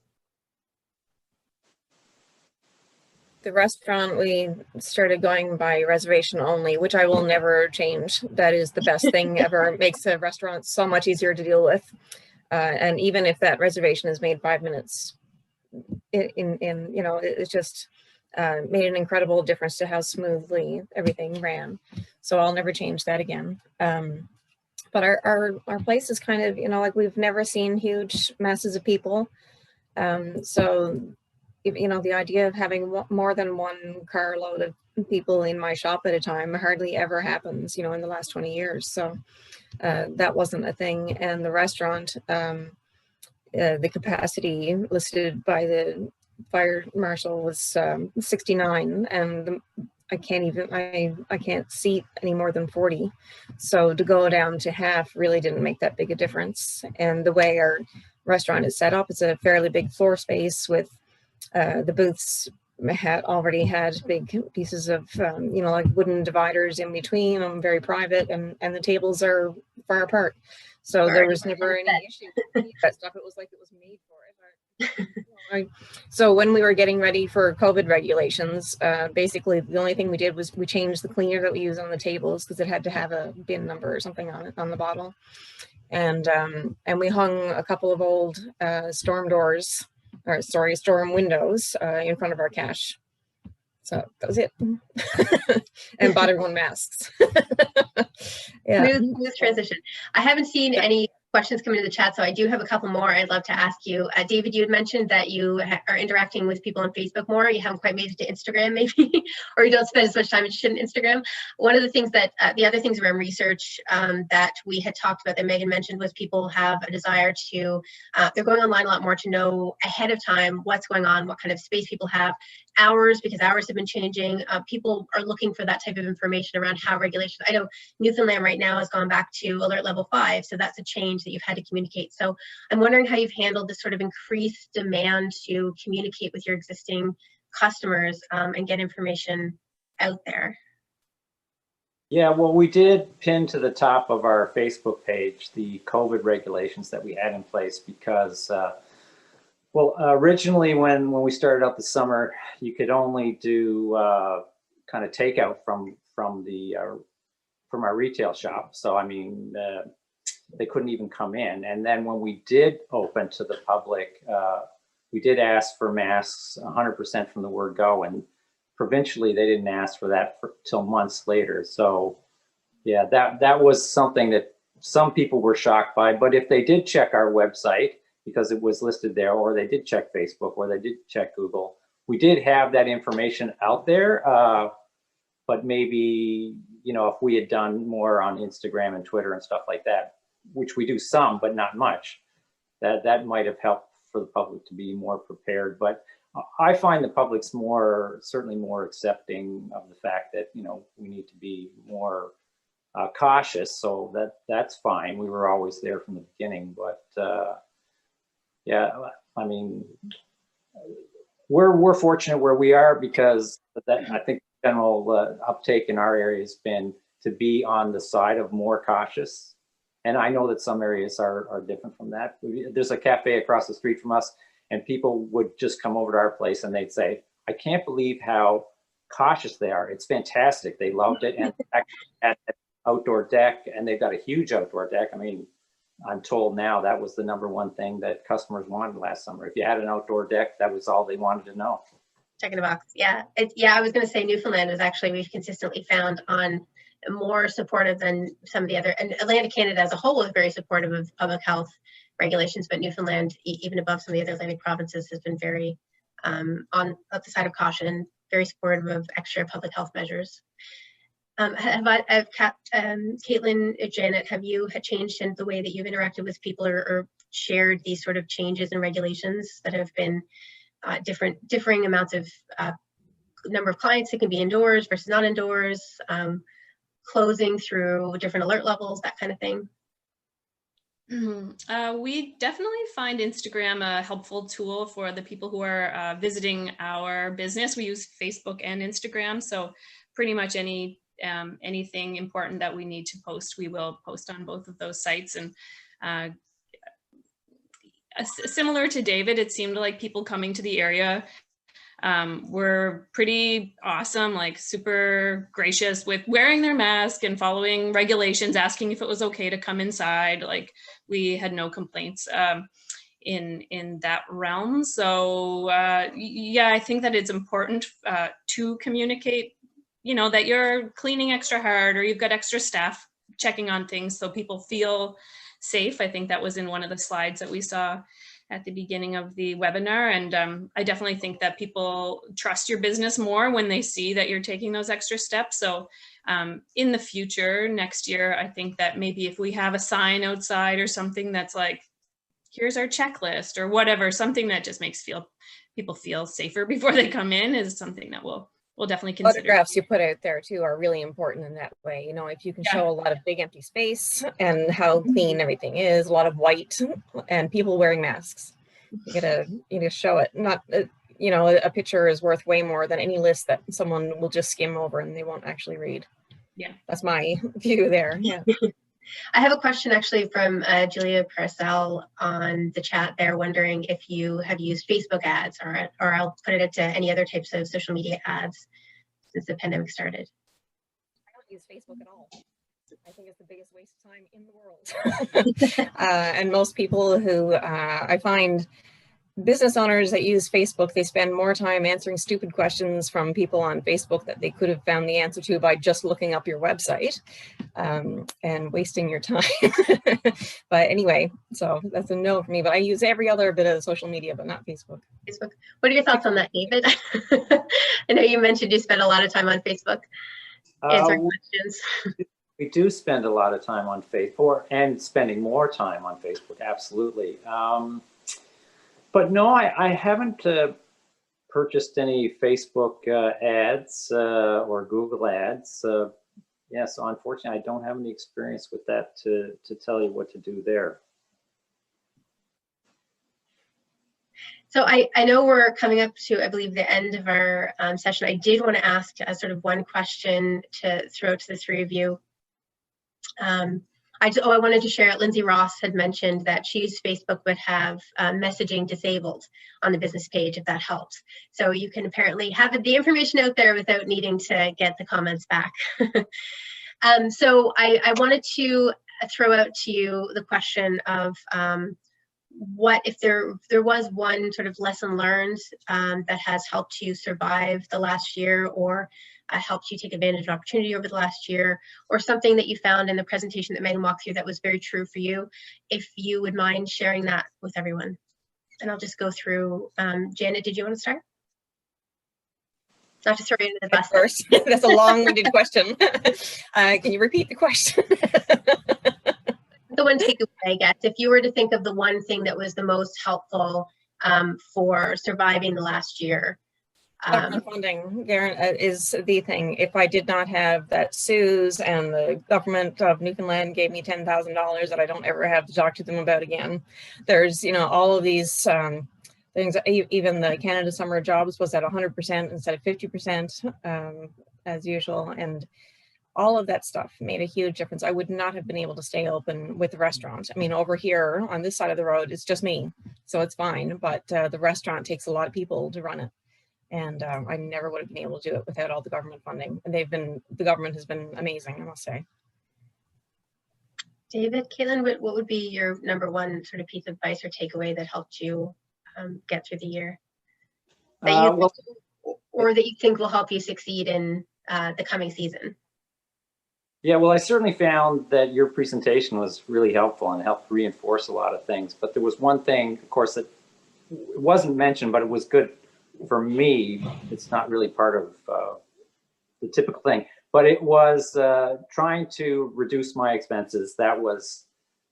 The restaurant, we started going by reservation only, which I will never change. That is the best thing ever. It makes a restaurant so much easier to deal with. And even if that reservation is made 5 minutes in you know, it's just made an incredible difference to how smoothly everything ran. So I'll never change that again. But our place is kind of, you know, like we've never seen huge masses of people. So, you know, the idea of having more than one carload of people in my shop at a time hardly ever happens, you know, in the last 20 years. So that wasn't a thing. And the restaurant, the capacity listed by the fire marshal was 69, and I can't seat any more than 40. So to go down to half really didn't make that big a difference. And the way our restaurant is set up, it's a fairly big floor space with the booths already had big pieces of, you know, like wooden dividers in between them, very private, and the tables are far apart. So there was never any issue with that stuff. It was like it was made for it. So when we were getting ready for COVID regulations, basically the only thing we did was we changed the cleaner that we use on the tables because it had to have a bin number or something on it, on the bottle. And we hung a couple of old storm windows in front of our cash. So that was it. And bought everyone masks. Yeah. Smooth transition. I haven't seen any questions come into the chat, so I do have a couple more I'd love to ask you. David, you had mentioned that you are interacting with people on Facebook more. You haven't quite made it to Instagram, maybe, or you don't spend as much time as you should in Instagram. One of the things that, the other things around research that we had talked about that Megan mentioned was people have a desire to, they're going online a lot more to know ahead of time what's going on, what kind of space people have, hours, because hours have been changing. People are looking for that type of information around how regulations, I know Newfoundland right now has gone back to alert level 5, so that's a change that you've had to communicate. So I'm wondering how you've handled this sort of increased demand to communicate with your existing customers and get information out there. Yeah, well, we did pin to the top of our Facebook page the COVID regulations that we had in place because, well, originally when we started out the summer, you could only do kind of takeout from our retail shop. So I mean, they couldn't even come in. And then when we did open to the public, we did ask for masks 100% from the word go, and provincially they didn't ask for that till months later. So yeah, that was something that some people were shocked by. But if they did check our website because it was listed there, or they did check Facebook, or they did check Google, we did have that information out there. But maybe, you know, if we had done more on Instagram and Twitter and stuff like that, which we do some, but not much, that might have helped for the public to be more prepared. But I find the public's certainly more accepting of the fact that, you know, we need to be more cautious. So that's fine. We were always there from the beginning. But yeah, I mean, we're fortunate where we are because I think general uptake in our area has been to be on the side of more cautious. And I know that some areas are different from that. There's a cafe across the street from us, and people would just come over to our place and they'd say, I can't believe how cautious they are. It's fantastic. They loved it. And at the outdoor deck, and they've got a huge outdoor deck. I mean, I'm told now that was the #1 thing that customers wanted last summer. If you had an outdoor deck, that was all they wanted to know. Check in a box. Yeah. I was going to say Newfoundland is actually, we've consistently found on more supportive than some of the other, and Atlantic Canada as a whole is very supportive of public health regulations, but Newfoundland, even above some of the other Atlantic provinces, has been very on the side of caution, very supportive of extra public health measures. Caitlin, Janet, have you changed in the way that you've interacted with people or shared these sort of changes in regulations that have been differing amounts of number of clients that can be indoors versus not indoors, closing through different alert levels, that kind of thing? We definitely find Instagram a helpful tool for the people who are visiting our business. We use Facebook and Instagram, so pretty much anything important that we need to post, we will post on both of those sites. And similar to David, it seemed like people coming to the area were pretty awesome, like super gracious with wearing their mask and following regulations, asking if it was okay to come inside. Like, we had no complaints in that realm. So yeah, I think that it's important to communicate, you know, that you're cleaning extra hard or you've got extra staff checking on things so people feel safe. I think that was in one of the slides that we saw at the beginning of the webinar. And I definitely think that people trust your business more when they see that you're taking those extra steps. So in the future, next year, I think that maybe if we have a sign outside or something that's like, here's our checklist or whatever, something that just makes people feel safer before they come in, is something that we'll definitely consider. Photographs you put out there too are really important in that way. You know, if you can show a lot of big empty space and how clean everything is, a lot of white and people wearing masks, you gotta show it. Not, you know, a picture is worth way more than any list that someone will just skim over and they won't actually read. Yeah, that's my view there. Yeah. I have a question actually from Julia Purcell on the chat there, wondering if you have used Facebook ads, or I'll put it into any other types of social media ads since the pandemic started. I don't use Facebook at all. I think it's the biggest waste of time in the world. And most people who I find business owners that use Facebook, they spend more time answering stupid questions from people on Facebook that they could have found the answer to by just looking up your website, and wasting your time. But anyway, so that's a no for me, but I use every other bit of social media, but not Facebook. Facebook. What are your thoughts on that, David? I know you mentioned you spend a lot of time on Facebook answering questions. We do spend a lot of time on Facebook, and spending more time on Facebook, absolutely. But no, I haven't purchased any Facebook ads or Google ads. Yes, so unfortunately, I don't have any experience with that to tell you what to do there. So I know we're coming up to, I believe, the end of our session. I did want to ask sort of one question to throw to the three of you. I wanted to share, Lindsay Ross had mentioned that she's Facebook would have messaging disabled on the business page, if that helps. So you can apparently have the information out there without needing to get the comments back. So I wanted to throw out to you the question of what if there was one sort of lesson learned that has helped you survive the last year, or helped you take advantage of opportunity over the last year, or something that you found in the presentation that Megan walked through that was very true for you, if you would mind sharing that with everyone. And I'll just go through. Janet, did you want to start? Not to throw you into the bus. First, that's a long-winded question. Can you repeat the question? The one takeaway, I guess, if you were to think of the one thing that was the most helpful for surviving the last year. Funding, Garen, is the thing. If I did not have that SUS and the government of Newfoundland gave me $10,000 that I don't ever have to talk to them about again, there's, you know, all of these things. Even the Canada Summer Jobs was at 100% instead of 50% as usual, and all of that stuff made a huge difference. I would not have been able to stay open with the restaurant. I mean, over here on this side of the road, it's just me, so it's fine. But the restaurant takes a lot of people to run it. And I never would have been able to do it without all the government funding. And the government has been amazing, I must say. David, Caitlin, what would be your number one sort of piece of advice or takeaway that helped you get through the year? That or that you think will help you succeed in the coming season? Yeah, well, I certainly found that your presentation was really helpful and helped reinforce a lot of things. But there was one thing, of course, that wasn't mentioned, but it was good for me. It's not really part of the typical thing, but it was trying to reduce my expenses. That was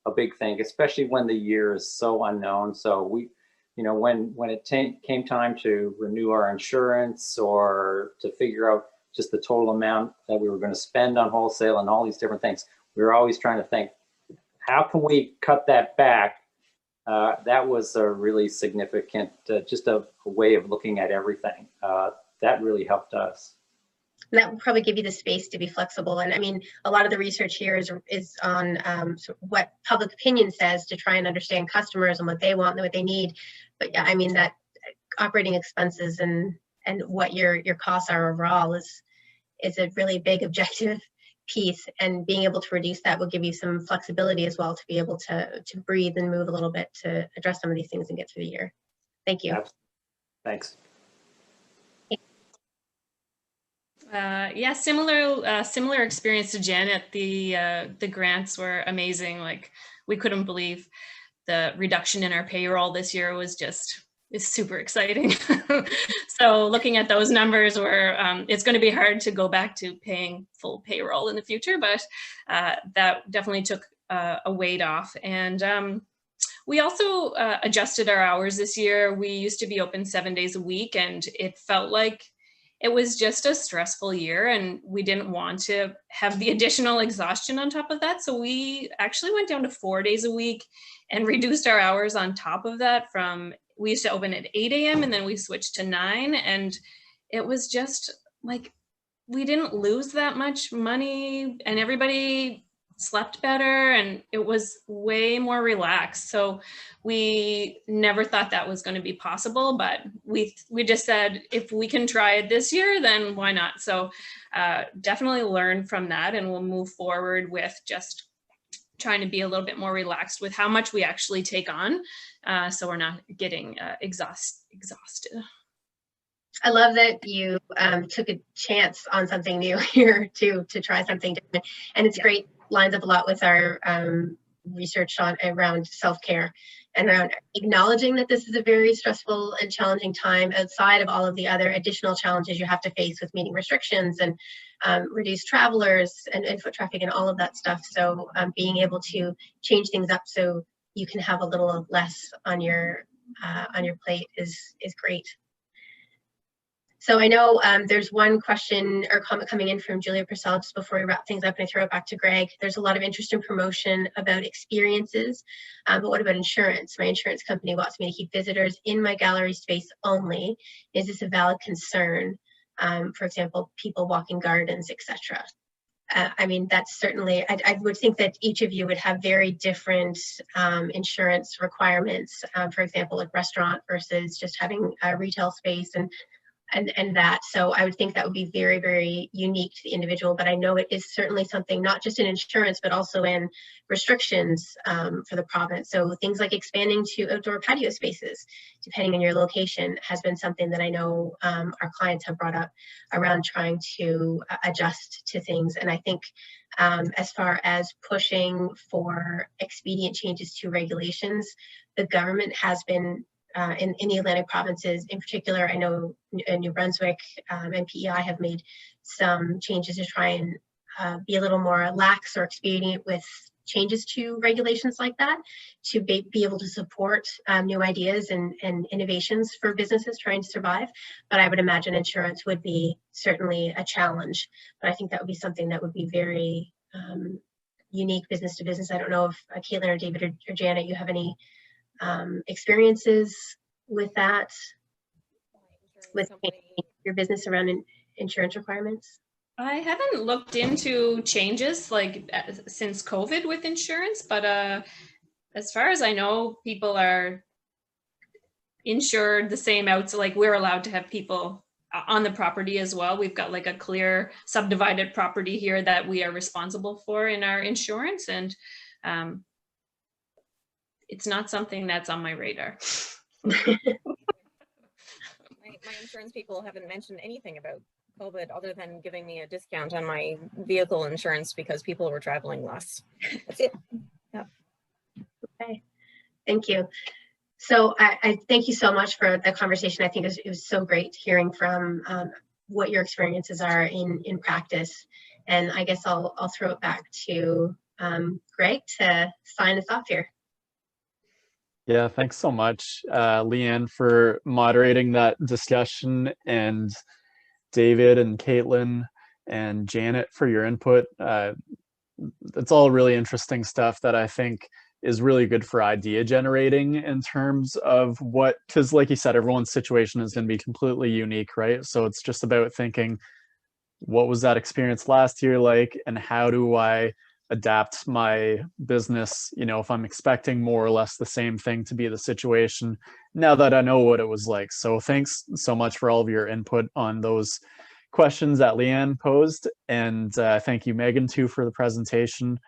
a big thing, especially when the year is so unknown. So we, you know, when it came time to renew our insurance or to figure out just the total amount that we were going to spend on wholesale and all these different things, we were always trying to think, how can we cut that back? That was a really significant, just a way of looking at everything. That really helped us. And that would probably give you the space to be flexible. And I mean, a lot of the research here is on sort of what public opinion says to try and understand customers and what they want and what they need. But yeah, I mean, that operating expenses and what your costs are overall is a really big objective piece, and being able to reduce that will give you some flexibility as well to be able to breathe and move a little bit to address some of these things and get through the year. Thank you. Thanks. Yeah, similar experience to Janet. The grants were amazing. Like, we couldn't believe the reduction in our payroll this year was is super exciting. So looking at those numbers, it's going to be hard to go back to paying full payroll in the future, but that definitely took a weight off. And we also adjusted our hours this year. We used to be open 7 days a week, and it felt like it was just a stressful year, and we didn't want to have the additional exhaustion on top of that. So we actually went down to 4 days a week and reduced our hours on top of that. We used to open at 8 a.m. and then we switched to 9. And it was just like, we didn't lose that much money, and everybody slept better, and it was way more relaxed. So we never thought that was going to be possible, but we just said, if we can try it this year, then why not? So definitely learn from that, and we'll move forward with just trying to be a little bit more relaxed with how much we actually take on, so we're not getting exhausted. I love that you took a chance on something new here to try something different, and it's great. Lines up a lot with our research around self-care and around acknowledging that this is a very stressful and challenging time outside of all of the other additional challenges you have to face with meeting restrictions and reduced travelers and foot traffic and all of that stuff. So being able to change things up so you can have a little less on your plate is great. So I know there's one question or comment coming in from Julia Purcell just before we wrap things up, and I throw it back to Greg. There's a lot of interest in promotion about experiences, but what about insurance? My insurance company wants me to keep visitors in my gallery space only. Is this a valid concern? For example, people walking gardens, etc. I mean, that's certainly, I would think that each of you would have very different insurance requirements, for example, like restaurant versus just having a retail space and that. So I would think that would be very, very unique to the individual, but I know it is certainly something not just in insurance, but also in restrictions for the province. So things like expanding to outdoor patio spaces, depending on your location, has been something that I know our clients have brought up around trying to adjust to things. And I think as far as pushing for expedient changes to regulations, the government has been in the Atlantic provinces in particular. I know New Brunswick and PEI have made some changes to try and be a little more lax or expedient with changes to regulations like that, to be able to support new ideas and innovations for businesses trying to survive. But I would imagine insurance would be certainly a challenge, but I think that would be something that would be very unique business to business. I don't know if Caitlin or David or Janet, you have any experiences with that, with your business around insurance requirements? I haven't looked into changes like since COVID with insurance, but as far as I know, people are insured the same out. So like we're allowed to have people on the property as well. We've got like a clear subdivided property here that we are responsible for in our insurance, and it's not something that's on my radar. My insurance people haven't mentioned anything about COVID other than giving me a discount on my vehicle insurance because people were traveling less. That's it. Yeah. Okay, thank you. So I thank you so much for the conversation. I think it was so great hearing from what your experiences are in practice. And I guess I'll throw it back to Greg to sign us off here. Yeah, thanks so much, Leanne, for moderating that discussion, and David and Caitlin and Janet for your input. It's all really interesting stuff that I think is really good for idea generating in terms of what, because like you said, everyone's situation is going to be completely unique, right? So it's just about thinking, what was that experience last year like, and how do I adapt my business, you know, if I'm expecting more or less the same thing to be the situation now that I know what it was like. So thanks so much for all of your input on those questions that Leanne posed, and thank you, Megan, too, for the presentation.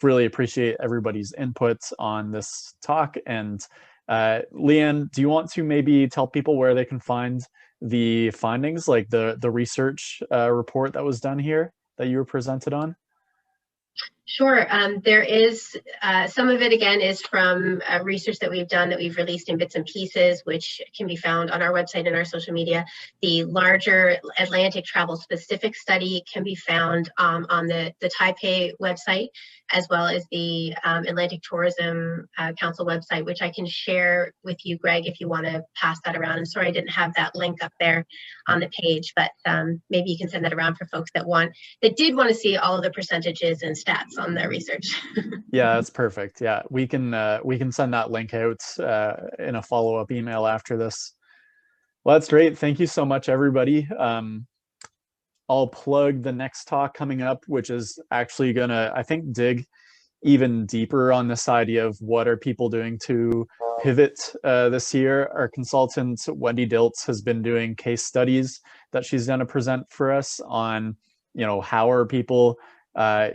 Really appreciate everybody's input on this talk. And Leanne, do you want to maybe tell people where they can find the findings, like the research report that was done here that you were presented on? Sure. There is some of it, again, is from research that we've done that we've released in bits and pieces, which can be found on our website and our social media. The larger Atlantic travel specific study can be found on the Taipei website, as well as the Atlantic Tourism Council website, which I can share with you, Greg, if you want to pass that around. I'm sorry I didn't have that link up there on the page, but maybe you can send that around for folks that did want to see all of the percentages and stats on their research. Yeah, that's perfect. Yeah, we can send that link out in a follow-up email after this. Well, that's great. Thank you so much, everybody. I'll plug the next talk coming up, which is actually gonna, I think, dig even deeper on this idea of what are people doing to pivot this year. Our consultant, Wendy Diltz, has been doing case studies that she's gonna present for us on, you know, how are people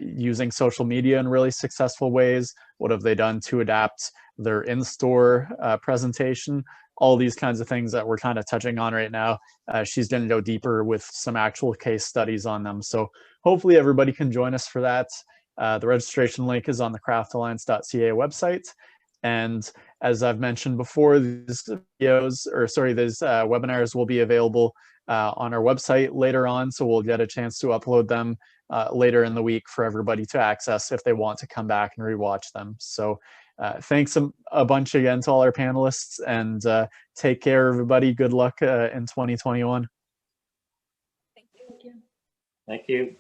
using social media in really successful ways? What have they done to adapt their in-store presentation? All these kinds of things that we're kind of touching on right now. She's going to go deeper with some actual case studies on them. So hopefully everybody can join us for that. The registration link is on the craftalliance.ca website. And as I've mentioned before, these videos, or sorry, these webinars will be available on our website later on. So we'll get a chance to upload them later in the week for everybody to access if they want to come back and rewatch them. So thanks a bunch again to all our panelists, and take care, everybody. Good luck in 2021. Thank you. Thank you.